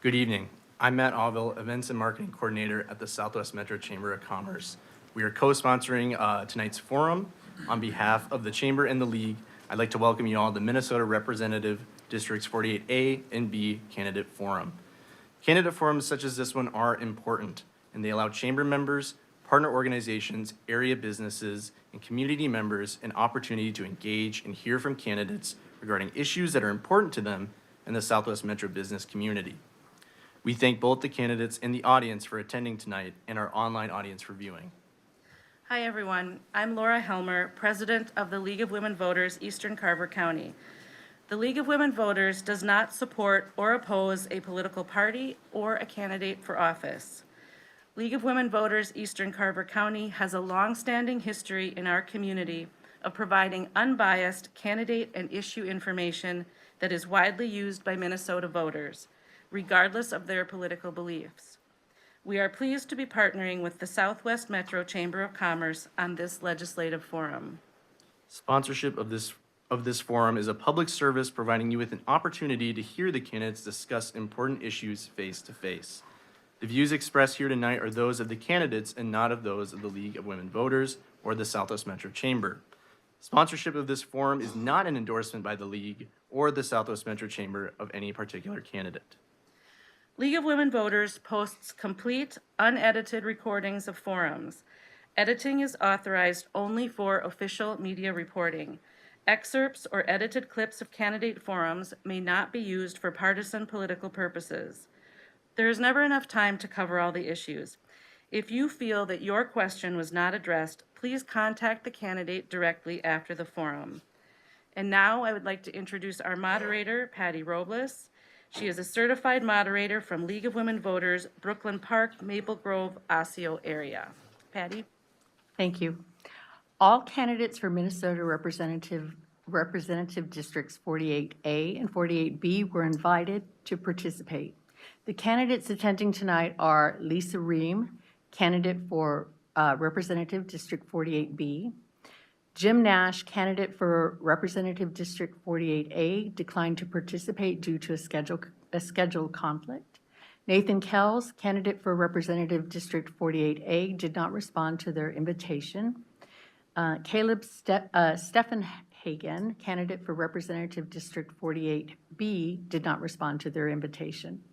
Good evening. I'm Matt Auville, Events and Marketing Coordinator at the Southwest Metro Chamber of Commerce. We are co-sponsoring tonight's forum. On behalf of the Chamber and the League, I'd like to welcome you all to the Minnesota Representative Districts 48A and B Candidate Forum. Candidate forums such as this one are important, and they allow Chamber members, partner organizations, area businesses, and community members an opportunity to engage and hear from candidates regarding issues that are important to them and the Southwest Metro business community. We thank both the candidates and the audience for attending tonight and our online audience for viewing. Hi, everyone. I'm Laura Helmer, President of the League of Women Voters, Eastern Carver County. The League of Women Voters does not support or oppose a political party or a candidate for office. League of Women Voters, Eastern Carver County has a long-standing history in our community of providing unbiased candidate and issue information that is widely used by Minnesota voters, regardless of their political beliefs. We are pleased to be partnering with the Southwest Metro Chamber of Commerce on this legislative forum. Sponsorship of this forum is a public service providing you with an opportunity to hear the candidates discuss important issues face to face. The views expressed here tonight are those of the candidates and not of those of the League of Women Voters or the Southwest Metro Chamber. Sponsorship of this forum is not an endorsement by the League or the Southwest Metro Chamber of any particular candidate. League of Women Voters posts complete, unedited recordings of forums. Editing is authorized only for official media reporting. Excerpts or edited clips of candidate forums may not be used for partisan political purposes. There is never enough time to cover all the issues. If you feel that your question was not addressed, please contact the candidate directly after the forum. And now I would like to introduce our moderator, Patty Robles. She is a certified moderator from League of Women Voters, Brooklyn Park, Maple Grove, Osseo area. Patty? Thank you. All candidates for Minnesota Representative Districts 48A and 48B were invited to participate. The candidates attending tonight are Lisa Ream, candidate for Representative District 48B. Jim Nash, candidate for Representative District 48A, declined to participate due to a scheduled conflict. Nathan Kells, candidate for Representative District 48A, did not respond to their invitation. Stephen Hagen, candidate for Representative District 48B, did not respond to their invitation.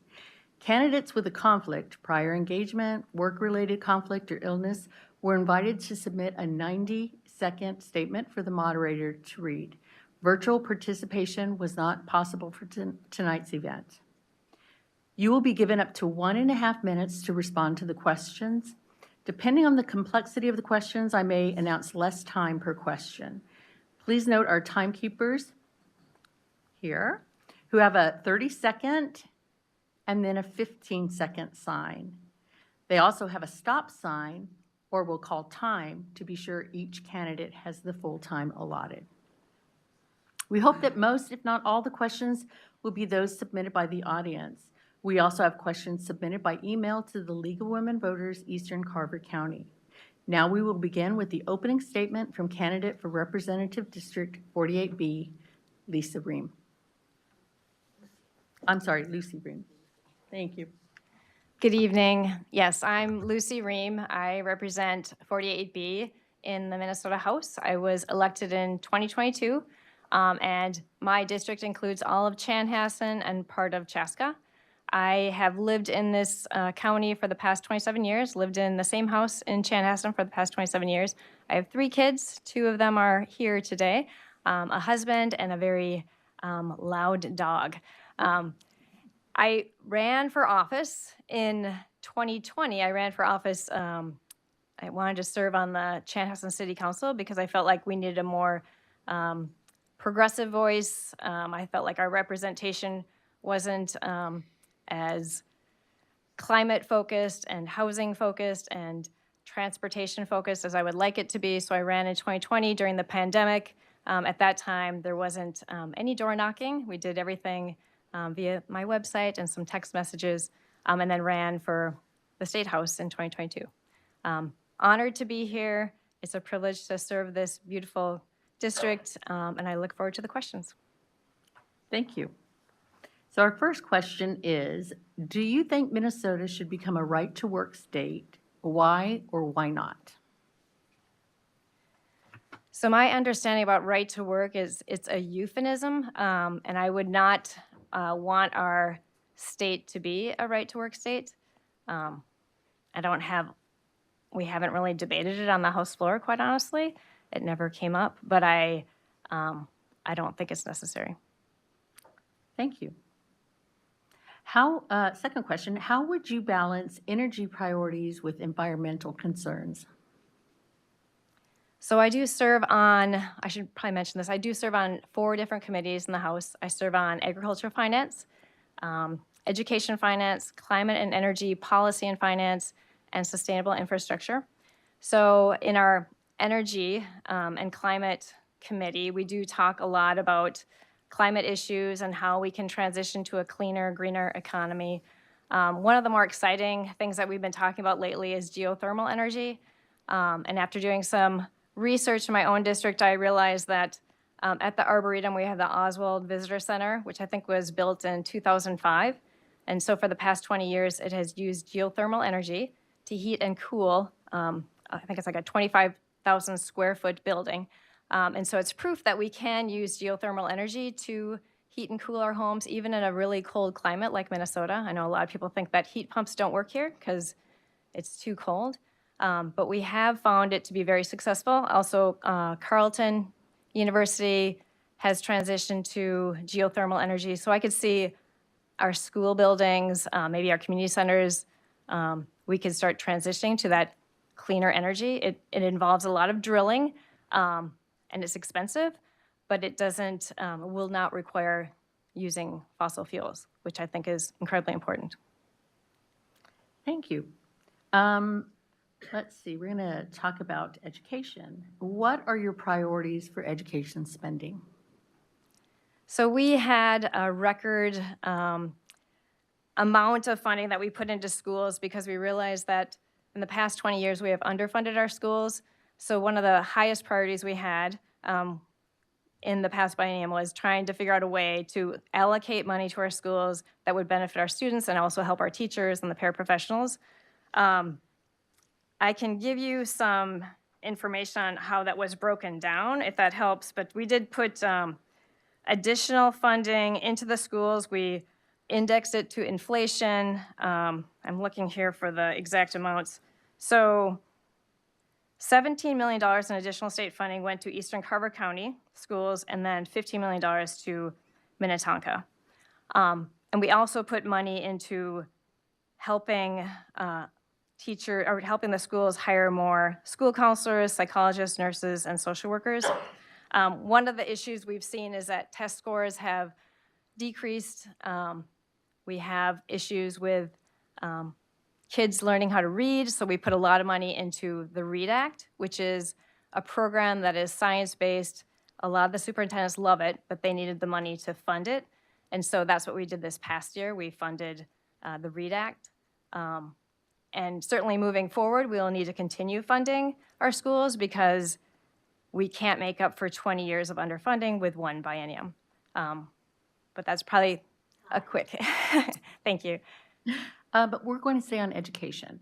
Candidates with a conflict, prior engagement, work-related conflict, or illness were invited to submit a 90-second statement for the moderator to read. Virtual participation was not possible for tonight's event. You will be given up to 1.5 minutes to respond to the questions. Depending on the complexity of the questions, I may announce less time per question. Please note our timekeepers here, who have a 30-second and then a 15-second sign. They also have a stop sign, or will call time, to be sure each candidate has the full time allotted. We hope that most, if not all, the questions will be those submitted by the audience. We also have questions submitted by email to the League of Women Voters, Eastern Carver County. Now we will begin with the opening statement from candidate for Representative District 48B, Lisa Ream. I'm sorry, Lucy Ream. Thank you. Good evening. Yes, I'm Lucy Ream. I represent 48B in the Minnesota House. I was elected in 2022, and my district includes all of Chanhassen and part of Chaska. I have lived in this county for the past 27 years, lived in the same house in Chanhassen for the past 27 years. I have 3 kids. 2 of them are here today, a husband and a very loud dog. I ran for office in 2020. I ran for office, I wanted to serve on the Chanhassen City Council because I felt like we needed a more progressive voice. I felt like our representation wasn't as climate focused and housing focused and transportation focused as I would like it to be. So I ran in 2020 during the pandemic. At that time, there wasn't any door knocking. We did everything via my website and some text messages, and then ran for the State House in 2022. Honored to be here. It's a privilege to serve this beautiful district, and I look forward to the questions. Thank you. So our first question is, do you think Minnesota should become a right-to-work state? Why or why not? So my understanding about right to work is it's a euphemism, and I would not want our state to be a right to work state. Um, I don't have, we haven't really debated it on the House floor, quite honestly. It never came up, but I don't think it's necessary. Thank you. Second question, how would you balance energy priorities with environmental concerns? So I do serve on, I should probably mention this, I do serve on 4 different committees in the House. I serve on agriculture finance, education finance, climate and energy policy and finance, and sustainable infrastructure. So in our energy and climate committee, we do talk a lot about climate issues and how we can transition to a cleaner, greener economy. One of the more exciting things that we've been talking about lately is geothermal energy. And after doing some research in my own district, I realized that at the Arboretum, we have the Oswald Visitor Center, which I think was built in 2005. And so for the past 20 years, it has used geothermal energy to heat and cool, I think it's like a 25,000 square foot building. And so it's proof that we can use geothermal energy to heat and cool our homes, even in a really cold climate like Minnesota. I know a lot of people think that heat pumps don't work here because it's too cold. But we have found it to be very successful. Also, Carleton University has transitioned to geothermal energy. So I could see our school buildings, maybe our community centers, we could start transitioning to that cleaner energy. It involves a lot of drilling, and it's expensive, but it doesn't, will not require using fossil fuels, which I think is incredibly important. Thank you. Let's see, we're going to talk about education. What are your priorities for education spending? So we had a record amount of funding that we put into schools because we realized that in the past 20 years we have underfunded our schools. So one of the highest priorities we had in the past biennium was trying to figure out a way to allocate money to our schools that would benefit our students and also help our teachers and the paraprofessionals. I can give you some information on how that was broken down, if that helps, but we did put additional funding into the schools. We indexed it to inflation. I'm looking here for the exact amounts. So $17 million in additional state funding went to Eastern Carver County schools, and then $15 million to Minnetonka. And we also put money into helping helping the schools hire more school counselors, psychologists, nurses, and social workers. One of the issues we've seen is that test scores have decreased. We have issues with kids learning how to read, so we put a lot of money into the READ Act, which is a program that is science-based. A lot of the superintendents love it, but they needed the money to fund it. And so that's what we did this past year. We funded the READ Act. And certainly moving forward, we'll need to continue funding our schools because we can't make up for 20 years of underfunding with one biennium. But that's probably a quick, thank you. But we're going to stay on education.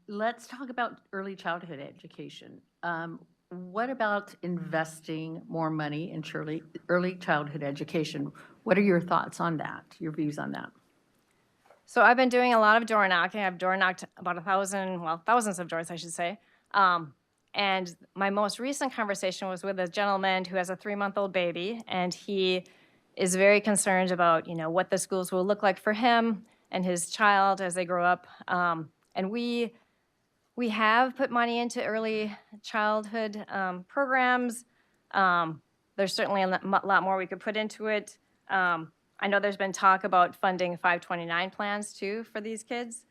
Let's talk about early childhood education. What about investing more money in early childhood education? What are your thoughts on that, your views on that? So I've been doing a lot of door knocking. I've door knocked about thousands of doors, I should say. And my most recent conversation was with a gentleman who has a 3-month-old baby, and he is very concerned about, what the schools will look like for him and his child as they grow up. And we have put money into early childhood programs. There's certainly a lot more we could put into it. I know there's been talk about funding 529 plans too for these kids.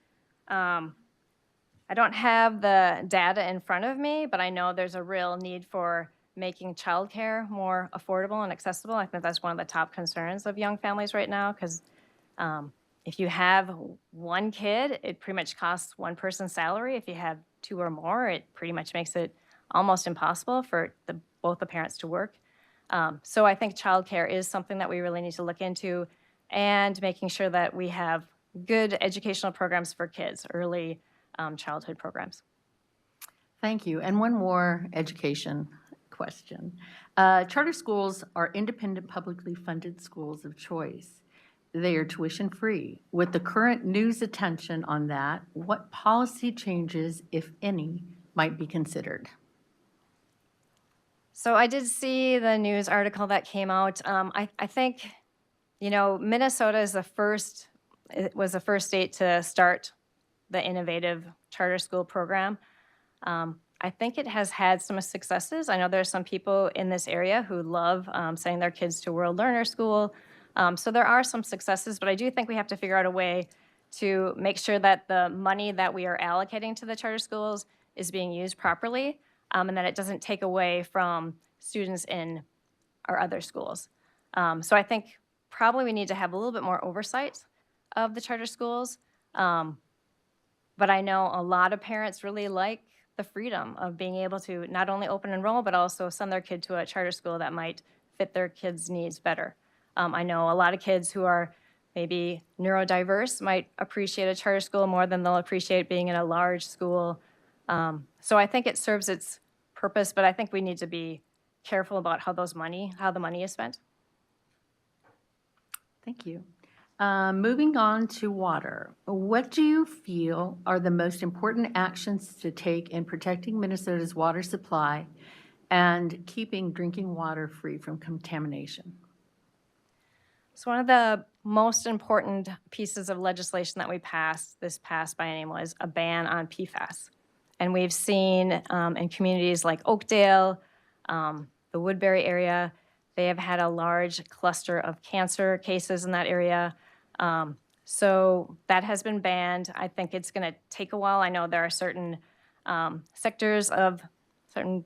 I don't have the data in front of me, but I know there's a real need for making childcare more affordable and accessible. I think that's one of the top concerns of young families right now, because if you have one kid, it pretty much costs one person's salary. If you have 2 or more, it pretty much makes it almost impossible for both the parents to work. So I think childcare is something that we really need to look into. and making sure that we have good educational programs for kids, early childhood programs. Thank you. And one more education question. Charter schools are independent, publicly funded schools of choice. They are tuition-free. With the current news attention on that, what policy changes, if any, might be considered? So I did see the news article that came out. I think, Minnesota is it was the first state to start the innovative charter school program. I think it has had some successes. I know there are some people in this area who love sending their kids to World Learner School. So there are some successes, but I do think we have to figure out a way to make sure that the money that we are allocating to the charter schools is being used properly, and that it doesn't take away from students in our other schools. So I think probably we need to have a little bit more oversight of the charter schools. But I know a lot of parents really like the freedom of being able to not only open enroll, but also send their kid to a charter school that might fit their kids' needs better. I know a lot of kids who are maybe neurodiverse might appreciate a charter school more than they'll appreciate being in a large school. So I think it serves its purpose, but I think we need to be careful about how the money is spent. Thank you. Moving on to water. What do you feel are the most important actions to take in protecting Minnesota's water supply and keeping drinking water free from contamination? So one of the most important pieces of legislation that we passed this past biennium was a ban on PFAS. And we've seen in communities like Oakdale, the Woodbury area, they have had a large cluster of cancer cases in that area. So that has been banned. I think it's going to take a while. I know there are certain sectors of certain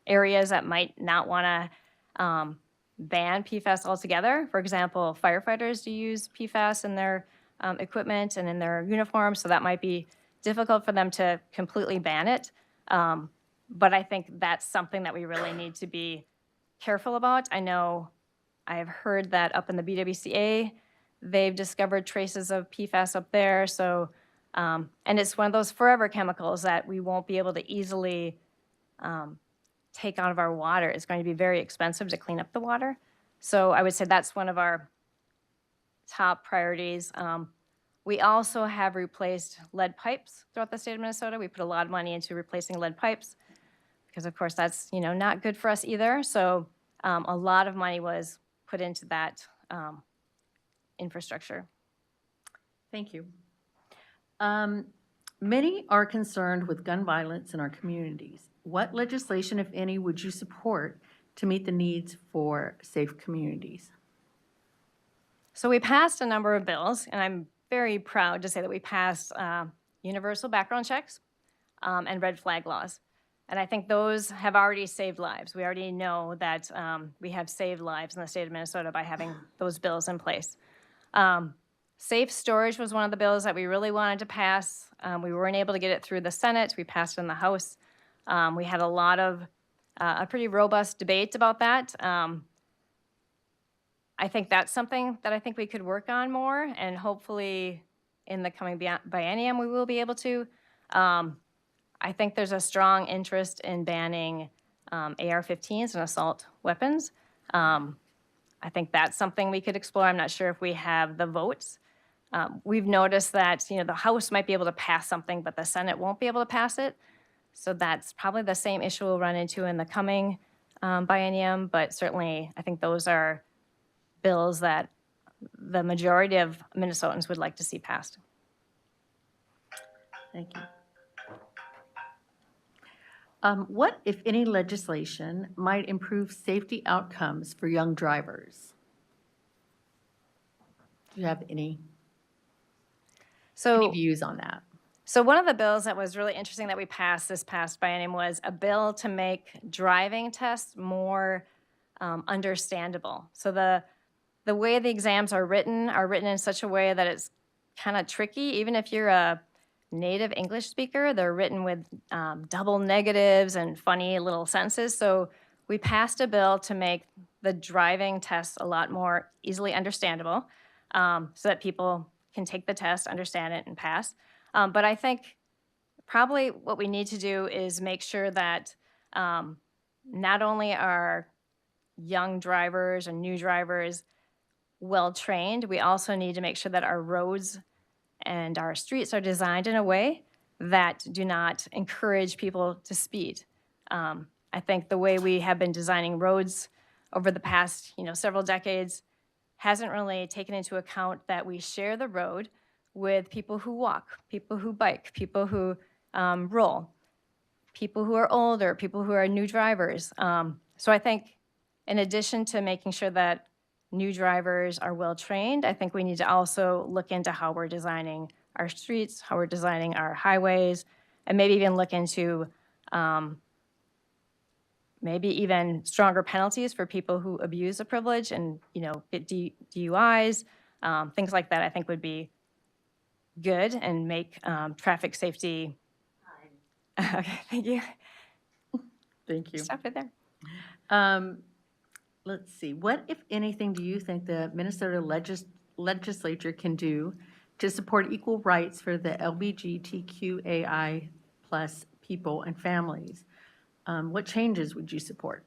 areas that might not want to ban PFAS altogether. For example, firefighters do use PFAS in their equipment and in their uniforms, so that might be difficult for them to completely ban it. But I think that's something that we really need to be careful about. I know I have heard that up in the BWCA, they've discovered traces of PFAS up there. So, and it's one of those forever chemicals that we won't be able to easily take out of our water. It's going to be very expensive to clean up the water. So I would say that's one of our top priorities. We also have replaced lead pipes throughout the state of Minnesota. We put a lot of money into replacing lead pipes because, of course, that's not good for us either. So a lot of money was put into that infrastructure. Thank you. Many are concerned with gun violence in our communities. What legislation, if any, would you support to meet the needs for safe communities? So we passed a number of bills, and I'm very proud to say that we passed universal background checks and red flag laws. And I think those have already saved lives. We already know that we have saved lives in the state of Minnesota by having those bills in place. Safe storage was one of the bills that we really wanted to pass. We weren't able to get it through the Senate. We passed it in the House. We had a pretty robust debate about that. I think that's something that I think we could work on more, and hopefully in the coming biennium we will be able to. I think there's a strong interest in banning AR-15s and assault weapons. I think that's something we could explore. I'm not sure if we have the votes. We've noticed that the House might be able to pass something, but the Senate won't be able to pass it. So that's probably the same issue we'll run into in the coming biennium. But certainly, I think those are bills that the majority of Minnesotans would like to see passed. Thank you. What, if any, legislation might improve safety outcomes for young drivers? Do you have any views on that? So one of the bills that was really interesting that we passed this past biennium was a bill to make driving tests more understandable. So the way the exams are written in such a way that it's kind of tricky. Even if you're a native English speaker, they're written with double negatives and funny little sentences. So we passed a bill to make the driving tests a lot more easily understandable. so that people can take the test, understand it, and pass. But I think probably what we need to do is make sure that not only are young drivers and new drivers well trained, we also need to make sure that our roads and our streets are designed in a way that do not encourage people to speed. I think the way we have been designing roads over the past, several decades hasn't really taken into account that we share the road with people who walk, people who bike, people who roll, people who are older, people who are new drivers. So I think in addition to making sure that new drivers are well trained, I think we need to also look into how we're designing our streets, how we're designing our highways, and maybe even look into maybe even stronger penalties for people who abuse a privilege and, get DUIs, things like that I think would be good and make traffic safety. Okay, thank you. Thank you. Stop it there. Let's see, what, if anything, do you think the Minnesota legislature can do to support equal rights for the LGBTQAI plus people and families? What changes would you support?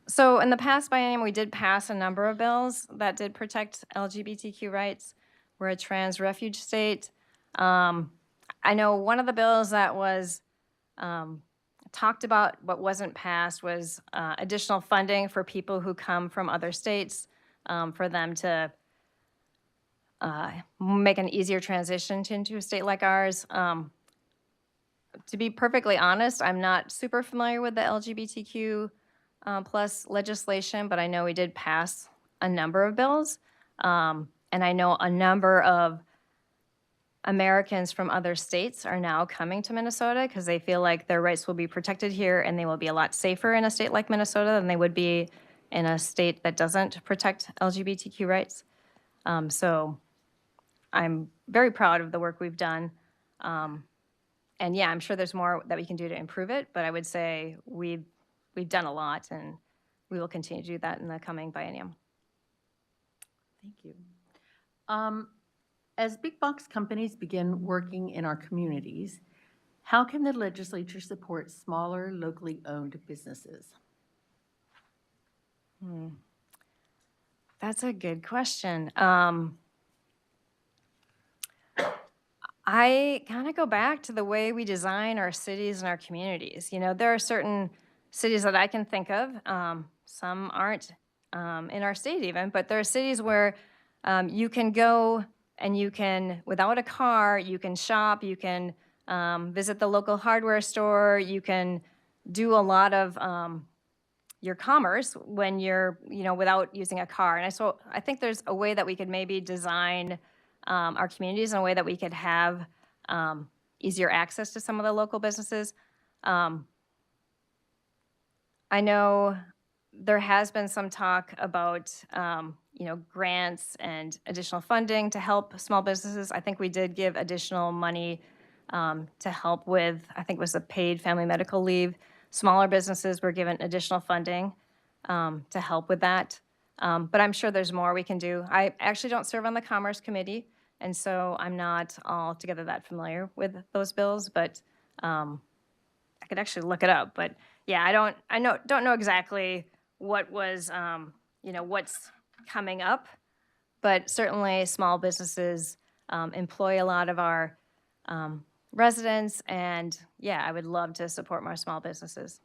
So in the past biennium, we did pass a number of bills that did protect LGBTQ rights. We're a trans refuge state. I know one of the bills that was talked about but wasn't passed was additional funding for people who come from other states, for them to make an easier transition into a state like ours. To be perfectly honest, I'm not super familiar with the LGBTQ plus legislation, but I know we did pass a number of bills. And I know a number of Americans from other states are now coming to Minnesota because they feel like their rights will be protected here and they will be a lot safer in a state like Minnesota than they would be in a state that doesn't protect LGBTQ rights. So I'm very proud of the work we've done. And yeah, I'm sure there's more that we can do to improve it, but I would say we've done a lot and we will continue to do that in the coming biennium. Thank you. As big box companies begin working in our communities, how can the legislature support smaller, locally owned businesses? That's a good question. I kind of go back to the way we design our cities and our communities. There are certain cities that I can think of. Some aren't in our state even, but there are cities where you can go and you can, without a car, you can shop, you can visit the local hardware store, you can do a lot of your commerce when you're, without using a car. And so I think there's a way that we could maybe design our communities in a way that we could have easier access to some of the local businesses. I know there has been some talk about, grants and additional funding to help small businesses. I think we did give additional money to help with, I think it was the paid family medical leave. Smaller businesses were given additional funding to help with that. But I'm sure there's more we can do. I actually don't serve on the Commerce Committee, and so I'm not altogether that familiar with those bills, but I could actually look it up. But yeah, don't know exactly what was, what's coming up, but certainly small businesses employ a lot of our residents, and yeah, I would love to support more small businesses.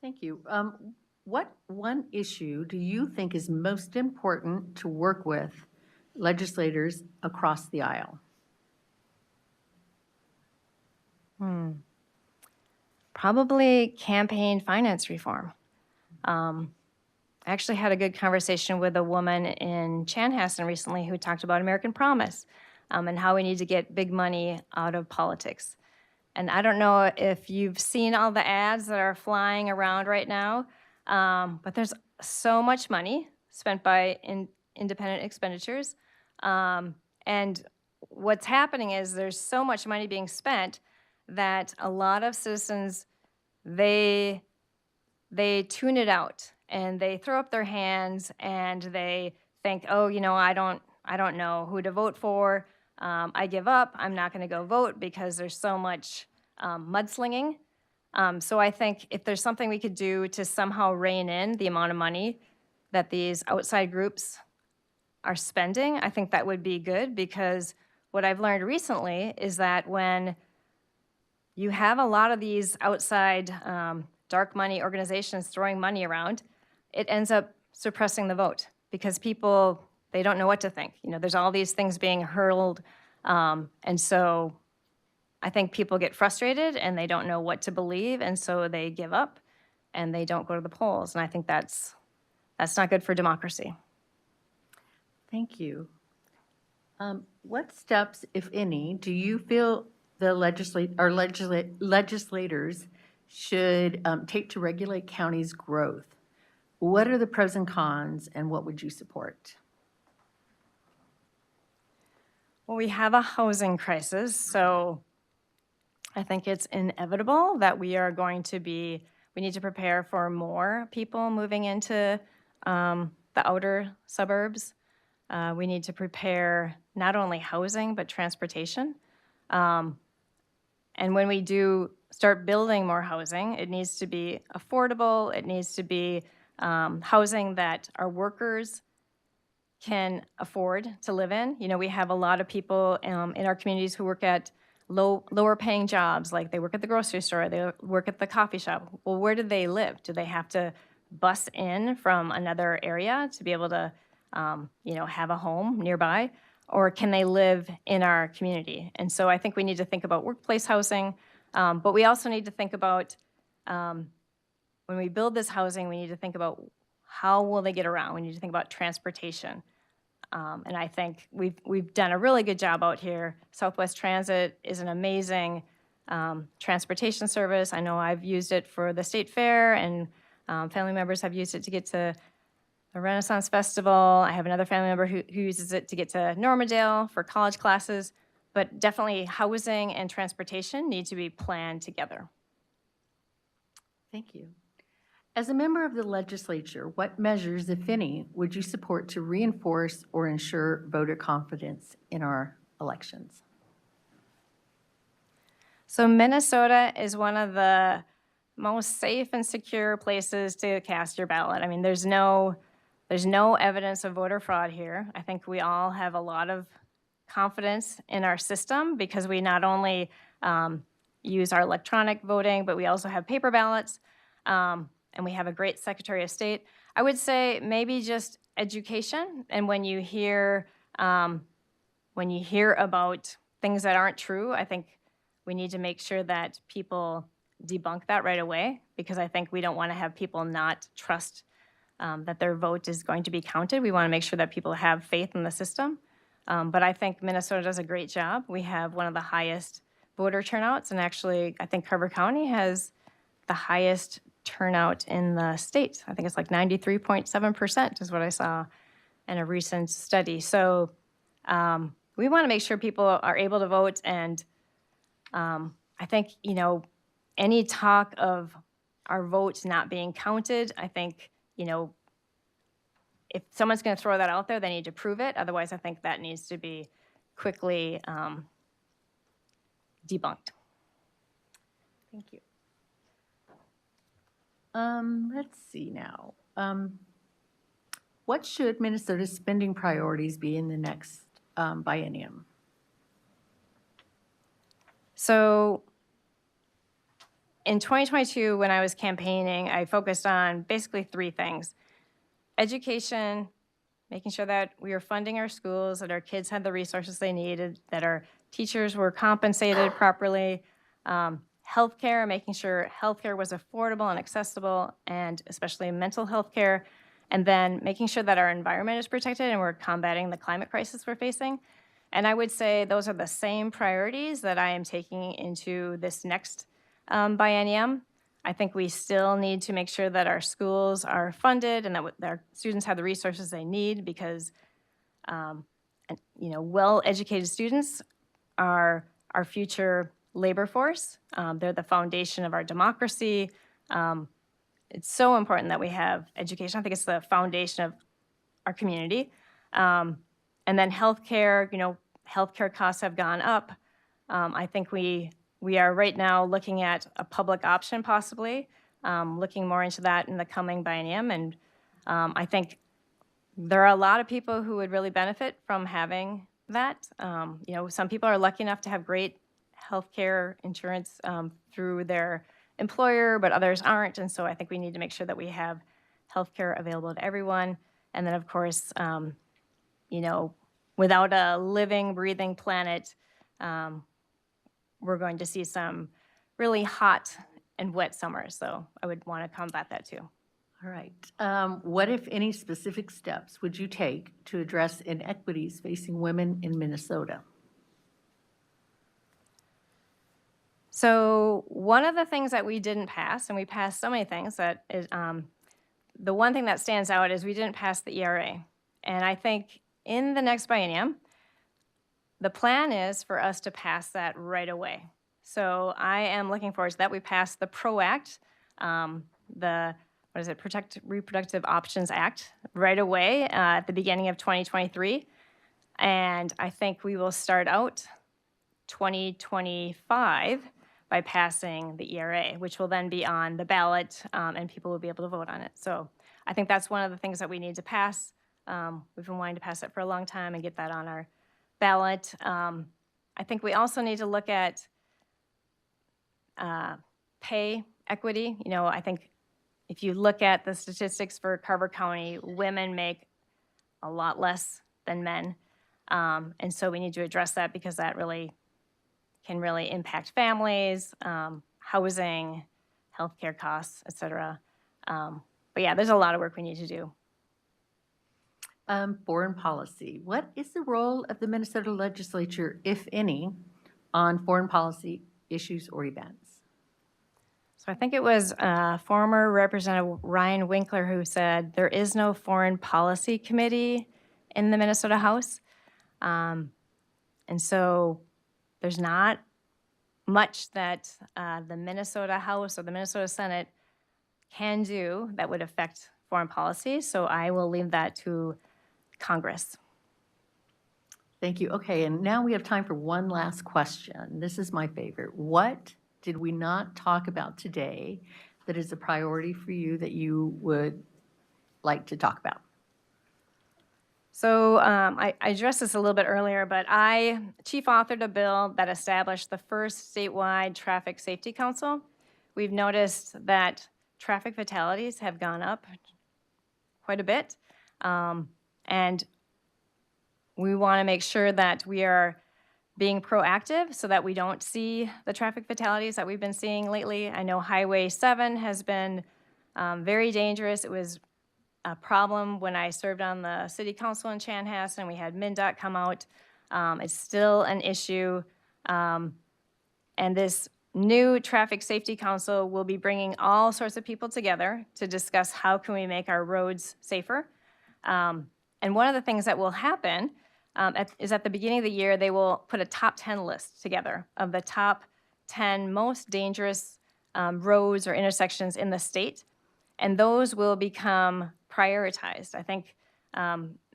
Thank you. What one issue do you think is most important to work with legislators across the aisle? Probably campaign finance reform. I actually had a good conversation with a woman in Chanhassen recently who talked about American Promise and how we need to get big money out of politics. And I don't know if you've seen all the ads that are flying around right now, but there's so much money spent by independent expenditures. And what's happening is there's so much money being spent that a lot of citizens, they tune it out and they throw up their hands and they think, oh, I don't know who to vote for. I give up. I'm not going to go vote because there's so much mudslinging. So I think if there's something we could do to somehow rein in the amount of money that these outside groups are spending, I think that would be good, because what I've learned recently is that when you have a lot of these outside dark money organizations throwing money around, it ends up suppressing the vote because people, they don't know what to think. There's all these things being hurled. And so I think people get frustrated and they don't know what to believe. And so they give up and they don't go to the polls. And I think that's not good for democracy. Thank you. What steps, if any, do you feel the legislators should take to regulate counties' growth? What are the pros and cons, and what would you support? Well, we have a housing crisis, so I think it's inevitable that we need to prepare for more people moving into the outer suburbs. We need to prepare not only housing, but transportation. And when we do start building more housing, it needs to be affordable. It needs to be housing that our workers can afford to live in. We have a lot of people in our communities who work at lower paying jobs, like they work at the grocery store, they work at the coffee shop. Well, where do they live? Do they have to bus in from another area to be able to have a home nearby? Or can they live in our community? And so I think we need to think about workplace housing, but we also need to think about, when we build this housing, we need to think about how will they get around? We need to think about transportation. And I think we've done a really good job out here. Southwest Transit is an amazing transportation service. I know I've used it for the state fair, and family members have used it to get to the Renaissance Festival. I have another family member who uses it to get to Normandale for college classes. But definitely housing and transportation need to be planned together. Thank you. As a member of the legislature, what measures, if any, would you support to reinforce or ensure voter confidence in our elections? So Minnesota is one of the most safe and secure places to cast your ballot. I mean, there's no evidence of voter fraud here. I think we all have a lot of confidence in our system because we not only use our electronic voting, but we also have paper ballots. And we have a great Secretary of State. I would say maybe just education, and when you hear about things that aren't true, I think we need to make sure that people debunk that right away, because I think we don't want to have people not trust that their vote is going to be counted. We want to make sure that people have faith in the system. But I think Minnesota does a great job. We have one of the highest voter turnouts, and actually I think Carver County has the highest turnout in the state. I think it's like 93.7% is what I saw in a recent study. So we want to make sure people are able to vote. And I think, any talk of our votes not being counted, I think, if someone's going to throw that out there, they need to prove it. Otherwise, I think that needs to be quickly debunked. Thank you. Let's see now. What should Minnesota's spending priorities be in the next biennium? So in 2022, when I was campaigning, I focused on basically three things: education, making sure that we were funding our schools, that our kids had the resources they needed, that our teachers were compensated properly, healthcare, making sure healthcare was affordable and accessible, and especially mental health care, and then making sure that our environment is protected and we're combating the climate crisis we're facing. And I would say those are the same priorities that I am taking into this next biennium. I think we still need to make sure that our schools are funded and that our students have the resources they need, because well-educated students are our future labor force. They're the foundation of our democracy. It's so important that we have education. I think it's the foundation of our community. And then healthcare, healthcare costs have gone up. I think we are right now looking at a public option possibly, looking more into that in the coming biennium. And I think there are a lot of people who would really benefit from having that. Some people are lucky enough to have great healthcare insurance through their employer, but others aren't. And so I think we need to make sure that we have healthcare available to everyone. And then, of course, without a living, breathing planet, we're going to see some really hot and wet summers. So I would want to combat that too. All right. What, if any, specific steps would you take to address inequities facing women in Minnesota? So one of the things that we didn't pass, and we passed so many things, that is, the one thing that stands out is we didn't pass the ERA. And I think in the next biennium, the plan is for us to pass that right away. So I am looking forward to that. We passed the PRO Act, Protect Reproductive Options Act, right away at the beginning of 2023. And I think we will start out 2025 by passing the ERA, which will then be on the ballot, and people will be able to vote on it. So I think that's one of the things that we need to pass. We've been wanting to pass it for a long time and get that on our ballot. I think we also need to look at pay equity. I think if you look at the statistics for Carver County, women make a lot less than men. And so we need to address that because that can really impact families, housing, healthcare costs, et cetera. But yeah, there's a lot of work we need to do. Foreign policy. What is the role of the Minnesota legislature, if any, on foreign policy issues or events? So I think it was former Representative Ryan Winkler who said there is no foreign policy committee in the Minnesota House. And so there's not much that the Minnesota House or the Minnesota Senate can do that would affect foreign policy. So I will leave that to Congress. Thank you. Okay, and now we have time for one last question. This is my favorite. What did we not talk about today that is a priority for you that you would like to talk about? So I addressed this a little bit earlier, but I chief authored a bill that established the first statewide traffic safety council. We've noticed that traffic fatalities have gone up quite a bit. And we want to make sure that we are being proactive so that we don't see the traffic fatalities that we've been seeing lately. I know Highway 7 has been very dangerous. It was a problem when I served on the city council in Chanhassen and we had MnDOT come out. It's still an issue. And this new traffic safety council will be bringing all sorts of people together to discuss how can we make our roads safer. And one of the things that will happen is at the beginning of the year, they will put a top 10 list together of the top 10 most dangerous roads or intersections in the state. And those will become prioritized. I think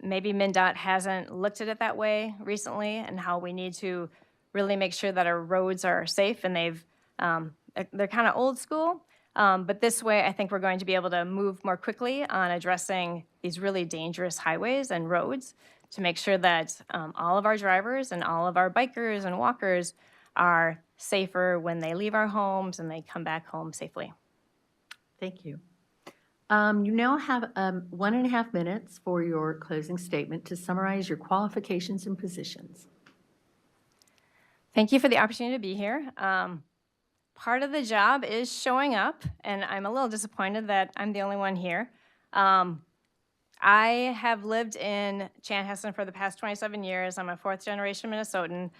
maybe MnDOT hasn't looked at it that way recently and how we need to really make sure that our roads are safe, and they're kind of old school. But this way, I think we're going to be able to move more quickly on addressing these really dangerous highways and roads to make sure that all of our drivers and all of our bikers and walkers are safer when they leave our homes and they come back home safely. Thank you. You now have 1.5 minutes for your closing statement to summarize your qualifications and positions. Thank you for the opportunity to be here. Part of the job is showing up, and I'm a little disappointed that I'm the only one here. I have lived in Chanhassen for the past 27 years. I'm a fourth-generation Minnesotan.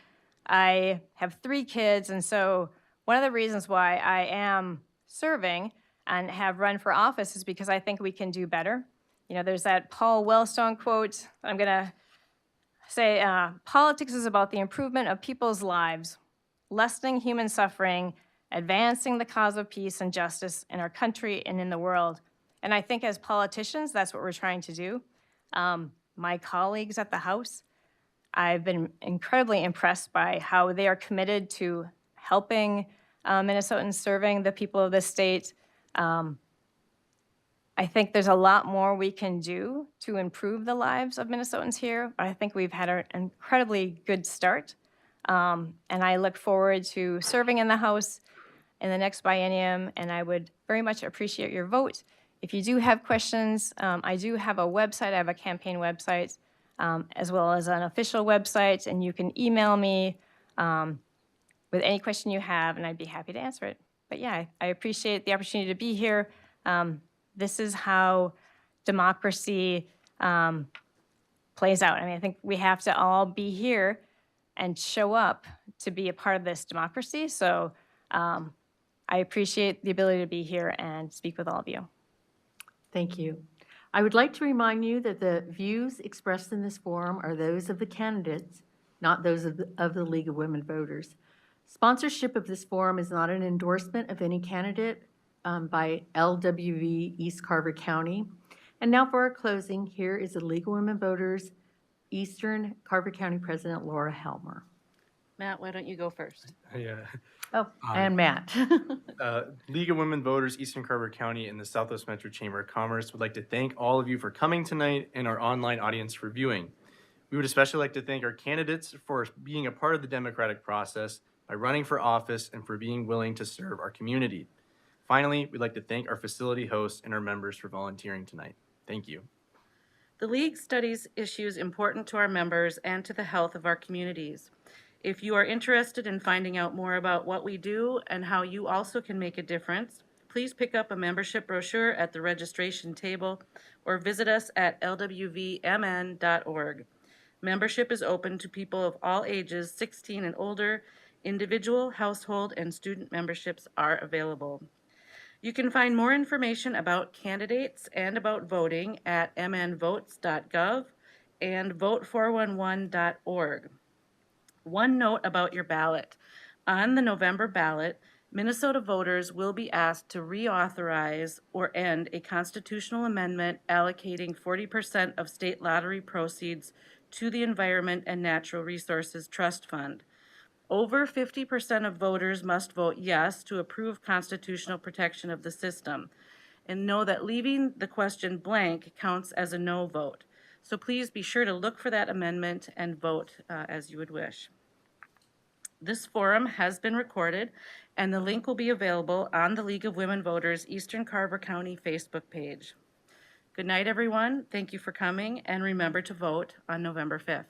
I have 3 kids, and so one of the reasons why I am serving and have run for office is because I think we can do better. There's that Paul Wellstone quote. I'm going to say, politics is about the improvement of people's lives, lessening human suffering, advancing the cause of peace and justice in our country and in the world. And I think as politicians, that's what we're trying to do. my colleagues at the House. I've been incredibly impressed by how they are committed to helping Minnesotans, serving the people of this state. I think there's a lot more we can do to improve the lives of Minnesotans here, but I think we've had an incredibly good start. And I look forward to serving in the House in the next biennium, and I would very much appreciate your vote. If you do have questions, I do have a website. I have a campaign website, as well as an official website, and you can email me with any question you have, and I'd be happy to answer it. But yeah, I appreciate the opportunity to be here. This is how democracy plays out. I mean, I think we have to all be here and show up to be a part of this democracy. So I appreciate the ability to be here and speak with all of you. Thank you. I would like to remind you that the views expressed in this forum are those of the candidates, not those of the League of Women Voters. Sponsorship of this forum is not an endorsement of any candidate by LWV East Carver County. And now for our closing, here is the League of Women Voters Eastern Carver County President Laura Helmer. Matt, why don't you go first? Yeah. Oh, and Matt. League of Women Voters, Eastern Carver County, and the Southwest Metro Chamber of Commerce would like to thank all of you for coming tonight and our online audience for viewing. We would especially like to thank our candidates for being a part of the democratic process by running for office and for being willing to serve our community. Finally, we'd like to thank our facility hosts and our members for volunteering tonight. Thank you. The League studies issues important to our members and to the health of our communities. If you are interested in finding out more about what we do and how you also can make a difference, please pick up a membership brochure at the registration table or visit us at lwvmn.org. Membership is open to people of all ages, 16 and older. Individual, household, and student memberships are available. You can find more information about candidates and about voting at mnvotes.gov and vote411.org. One note about your ballot. On the November ballot, Minnesota voters will be asked to reauthorize or end a constitutional amendment allocating 40% of state lottery proceeds to the Environment and Natural Resources Trust Fund. Over 50% of voters must vote yes to approve constitutional protection of the system. And know that leaving the question blank counts as a no vote. So please be sure to look for that amendment and vote as you would wish. This forum has been recorded, and the link will be available on the League of Women Voters Eastern Carver County Facebook page. Good night, everyone. Thank you for coming, and remember to vote on November 5th.